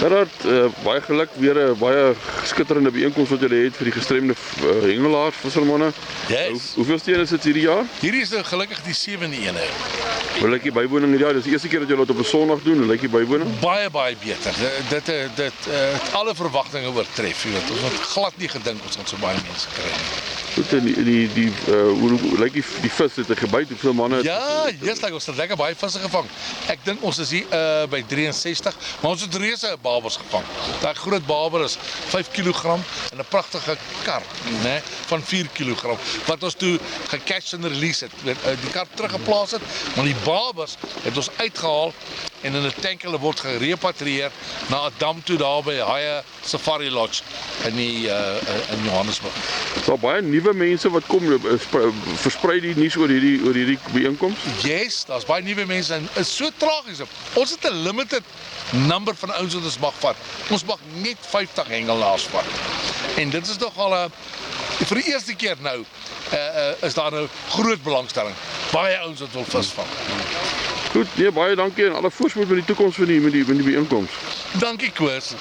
Gerard, baie geluk, weer 'n baie skitterende byeenkoms wat julle het vir die gestremde hengelaars, vissermanne. Yes. Hoeveel steen is dit hierdie jaar? Hierdie is nou gelukkig die 7de ene. Hoe lyk die bywoning hierdie jaar? Dis die eerste keer dat julle dit op 'n Sondag doen. Hoe lyk die bywoning? Baie beter. Dit het alle verwagtinge oortref. Jy weet, ons het glad nie gedink ons gaan so baie mense kry nie. Goed, en hoe lyk die vis? Het hy gebyt? Hoeveel manne het? Ja, ons het lekker baie visse gevang. Ek dink ons is hier by 63, maar ons het reuse babers gevang. Daai groot baber is 5 kg en 'n pragtige kar, né, van 4 kg wat ons toe gecatch en release het. Die kar teruggeplaas het, maar die babers het ons uitgehaal en in 'n tank hulle word gerepatrieer na 'n dam toe daar by Haie Safari Lodge in Johannesburg. Daar baie nuwe mense wat kom, versprei die nuus oor hierdie byeenkoms. Yes, daar's baie nuwe mense en is so tragies. Ons het 'n limited number van ouens wat ons mag vat. Ons mag net 50 hengelaars vat. En dit is nogal vir die eerste keer nou is daar nou groot belangstelling. Baie ouens wat wil visvang. Goed, nee, baie dankie en alle voorspoed met die toekoms van die byeenkoms. Dankie Koos.